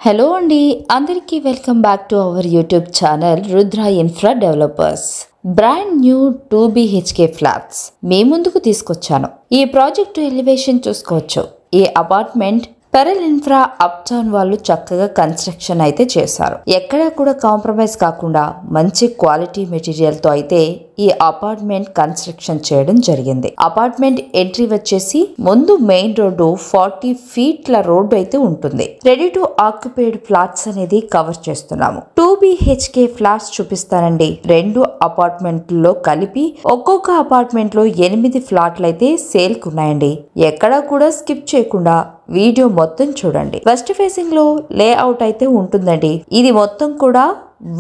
Hello అండి, అందరికీ welcome back to our YouTube channel Rudra infra developers. Brand new 2 BHK flats మీ ముందుకు తీసుకొచ్చాను. ఈ ప్రాజెక్టు ఎలివేషన్ చూసుకోవచ్చు. ఈ apartment pearl infra uptown వాళ్ళు చక్కగా కన్స్ట్రక్షన్ అయితే చేశారు. ఎక్కడా కూడా కాంప్రమైజ్ కాకుండా మంచి క్వాలిటీ మెటీరియల్ తో అయితే ఈ అపార్ట్మెంట్ కన్స్ట్రక్షన్ చేయడం జరిగింది. అపార్ట్మెంట్ ఎంట్రీ వచ్చేసి ముందు మెయిన్ రోడ్డు 40 ఫీట్ల రోడ్డు అయితే ఉంటుంది. రెడీ టు ఆక్యుపైడ్ ఫ్లాట్స్ అనేది కవర్ చేస్తున్నాము. 2 BHK ఫ్లాట్స్ చూపిస్తానండి. 2 అపార్ట్మెంట్లో కలిపి ఒక్కొక్క అపార్ట్మెంట్ లో 8 ఫ్లాట్లు అయితే సేల్ కు ఉన్నాయండి. ఎక్కడా కూడా స్కిప్ చేయకుండా వీడియో మొత్తం చూడండి. వెస్ట్ ఫేసింగ్ లో లేఅవుట్ అయితే ఉంటుందండి. ఇది మొత్తం కూడా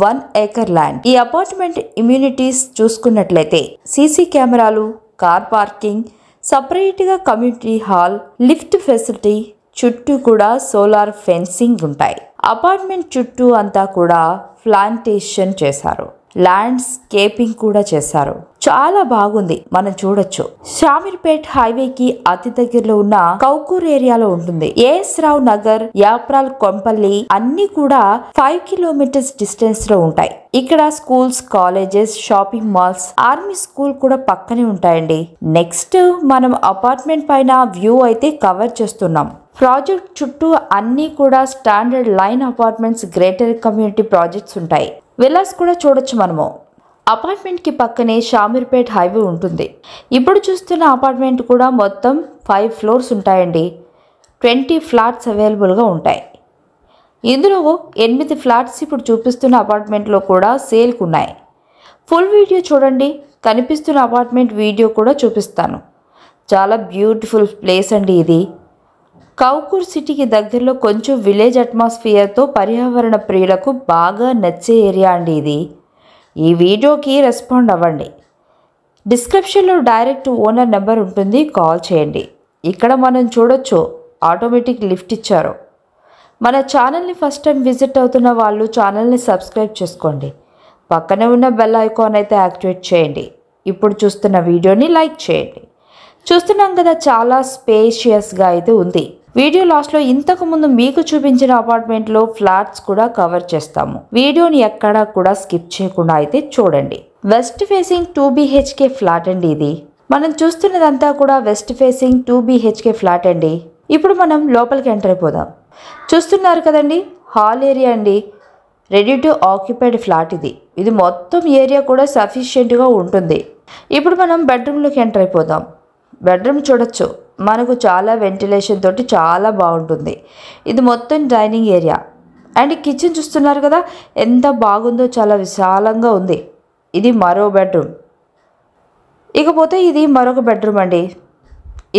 1 acre ల్యాండ్. ఈ అపార్ట్మెంట్ ఇమ్యూనిటీస్ చూసుకున్నట్లయితే సీసీ కెమెరాలు, కార్ పార్కింగ్, సపరేట్ గా కమ్యూనిటీ హాల్, లిఫ్ట్ ఫెసిలిటీ, చుట్టూ కూడా సోలార్ ఫెన్సింగ్ ఉంటాయి. అపార్ట్మెంట్ చుట్టూ అంతా కూడా ప్లాంటేషన్ చేశారు. ల్యాండ్స్కేపింగ్ కూడా చేశారు. చాలా బాగుంది. మనం చూడొచ్చు. షామీర్పేట్ హైవేకి అతి దగ్గరలో ఉన్న కౌకూర్ ఏరియాలో ఉంటుంది. ఏఎస్ రావు నగర్, యాప్రాల్, కొంపల్లి అన్ని కూడా 5 kilometers డిస్టెన్స్ లో ఉంటాయి. ఇక్కడ schools, colleges, shopping malls, army school కూడా పక్కనే ఉంటాయండి. నెక్స్ట్ మనం అపార్ట్మెంట్ పైన వ్యూ అయితే కవర్ చేస్తున్నాం. ప్రాజెక్ట్ చుట్టూ అన్ని కూడా standard line apartments, greater community projects ఉంటాయి. విల్లాస్ కూడా చూడొచ్చు మనము. అపార్ట్మెంట్ కి పక్కనే షామీర్పేట్ హైవే ఉంటుంది. ఇప్పుడు చూస్తున్న అపార్ట్మెంట్ కూడా మొత్తం 5 floors ఉంటాయండి. 20 ఫ్లాట్స్ అవైలబుల్గా ఉంటాయి. ఇందులో 8 ఫ్లాట్స్ ఇప్పుడు చూపిస్తున్న అపార్ట్మెంట్లో కూడా సేల్కు ఉన్నాయి. ఫుల్ వీడియో చూడండి. కనిపిస్తున్న అపార్ట్మెంట్ వీడియో కూడా చూపిస్తాను. చాలా బ్యూటిఫుల్ ప్లేస్ అండి ఇది. కౌకూర్ సిటీకి దగ్గరలో కొంచెం విలేజ్ అట్మాస్ఫియర్తో పర్యావరణ ప్రియులకు బాగా నచ్చే ఏరియా అండి ఇది. ఈ వీడియోకి రెస్పాండ్ అవ్వండి. డిస్క్రిప్షన్లో డైరెక్ట్ ఓనర్ నెంబర్ ఉంటుంది, కాల్ చేయండి. ఇక్కడ మనం చూడొచ్చు ఆటోమేటిక్ లిఫ్ట్ ఇచ్చారు. మన ఛానల్ని ఫస్ట్ టైం విజిట్ అవుతున్న వాళ్ళు ఛానల్ని సబ్స్క్రైబ్ చేసుకోండి. పక్కనే ఉన్న బెల్ ఐకాన్ అయితే యాక్టివేట్ చేయండి. ఇప్పుడు చూస్తున్న వీడియోని లైక్ చేయండి. చూస్తున్నాం కదా, చాలా స్పేషియస్గా అయితే ఉంది. వీడియో లాస్ట్లో ఇంతకు ముందు మీకు చూపించిన అపార్ట్మెంట్లో ఫ్లాట్స్ కూడా కవర్ చేస్తాము. వీడియోని ఎక్కడా కూడా స్కిప్ చేయకుండా అయితే చూడండి. వెస్ట్ ఫేసింగ్ 2 BHK ఫ్లాట్ అండి ఇది. మనం చూస్తున్నదంతా కూడా వెస్ట్ ఫేసింగ్ 2 BHK ఫ్లాట్ అండి. ఇప్పుడు మనం లోపలికి ఎంటర్ అయిపోదాం. చూస్తున్నారు కదండి, హాల్ ఏరియా అండి. రెడీ టు ఆక్యుపైడ్ ఫ్లాట్ ఇది. ఇది మొత్తం ఏరియా కూడా సఫిషియెంట్గా ఉంటుంది. ఇప్పుడు మనం బెడ్రూమ్లోకి ఎంటర్ అయిపోదాం. బెడ్రూమ్ చూడొచ్చు. మనకు చాలా వెంటిలేషన్ తోటి చాలా బాగుంటుంది. ఇది మొత్తం డైనింగ్ ఏరియా అండ్ కిచెన్ చూస్తున్నారు కదా, ఎంత బాగుందో. చాలా విశాలంగా ఉంది. ఇది మరో బెడ్రూమ్. ఇకపోతే ఇది మరొక బెడ్రూమ్ అండి.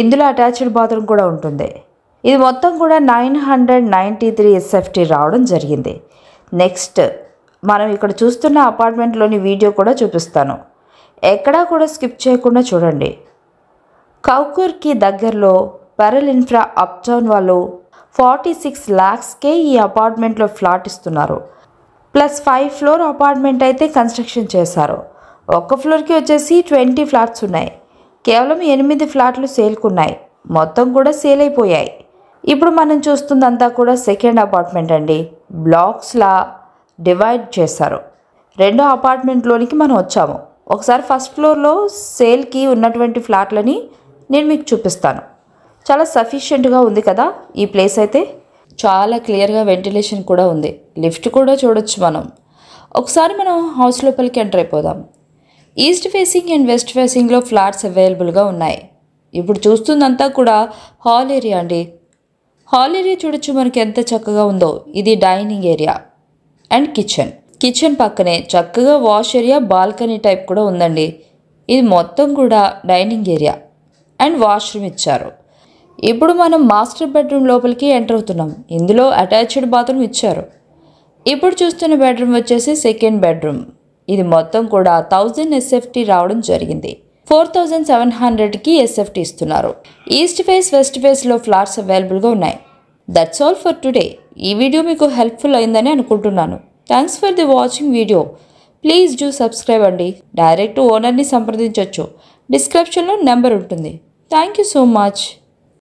ఇందులో అటాచ్డ్ బాత్రూమ్ కూడా ఉంటుంది. ఇది మొత్తం కూడా 993 SFT రావడం జరిగింది. నెక్స్ట్ మనం ఇక్కడ చూస్తున్న అపార్ట్మెంట్లోని వీడియో కూడా చూపిస్తాను. ఎక్కడా కూడా స్కిప్ చేయకుండా చూడండి. కౌకూర్కి దగ్గరలో పెరల్ ఇన్ఫ్రా అప్ టౌన్ వాళ్ళు 46 lakhsకే ఈ అపార్ట్మెంట్లో ఫ్లాట్ ఇస్తున్నారు. ప్లస్ 5 floor అపార్ట్మెంట్ అయితే కన్స్ట్రక్షన్ చేశారు. ఒక్క ఫ్లోర్కి వచ్చేసి 20 ఫ్లాట్స్ ఉన్నాయి. కేవలం 8 ఫ్లాట్లు సేల్కున్నాయి. మొత్తం కూడా సేల్ అయిపోయాయి. ఇప్పుడు మనం చూస్తుందంతా కూడా సెకండ్ అపార్ట్మెంట్ అండి. బ్లాక్స్లా డివైడ్ చేశారు. 2 అపార్ట్మెంట్లోనికి మనం వచ్చాము. ఒకసారి ఫస్ట్ ఫ్లోర్లో సేల్కి ఉన్నటువంటి ఫ్లాట్లని నేను మీకు చూపిస్తాను. చాలా సఫిషియెంట్గా ఉంది కదా ఈ ప్లేస్ అయితే. చాలా క్లియర్గా వెంటిలేషన్ కూడా ఉంది. లిఫ్ట్ కూడా చూడొచ్చు మనం. ఒకసారి మనం హౌస్ లోపలికి ఎంటర్ అయిపోదాం. ఈస్ట్ ఫేసింగ్ అండ్ వెస్ట్ ఫేసింగ్లో ఫ్లాట్స్ అవైలబుల్గా ఉన్నాయి. ఇప్పుడు చూస్తుందంతా కూడా హాల్ ఏరియా అండి. హాల్ ఏరియా చూడొచ్చు మనకి ఎంత చక్కగా ఉందో. ఇది dining area and kitchen. Kitchen పక్కనే చక్కగా వాష్ ఏరియా, బాల్కనీ టైప్ కూడా ఉందండి. ఇది మొత్తం కూడా డైనింగ్ ఏరియా అండ్ వాష్రూమ్ ఇచ్చారు. ఇప్పుడు మనం మాస్టర్ బెడ్రూమ్ లోపలికి ఎంటర్ అవుతున్నాం. ఇందులో అటాచ్డ్ బాత్రూమ్ ఇచ్చారు. ఇప్పుడు చూస్తున్న బెడ్రూమ్ వచ్చేసి సెకండ్ బెడ్రూమ్. ఇది మొత్తం కూడా 1000 SFT రావడం జరిగింది. 4700కి SFT ఇస్తున్నారు. ఈస్ట్ ఫేస్, వెస్ట్ ఫేస్లో ఫ్లాట్స్ అవైలబుల్గా ఉన్నాయి. That's all for today. ఈ వీడియో మీకు హెల్ప్ఫుల్ అయిందని అనుకుంటున్నాను. Thanks for the watching video. Please do subscribe అండి. డైరెక్ట్ ఓనర్ని సంప్రదించవచ్చు. డిస్క్రిప్షన్లో నెంబర్ ఉంటుంది. Thank you so much.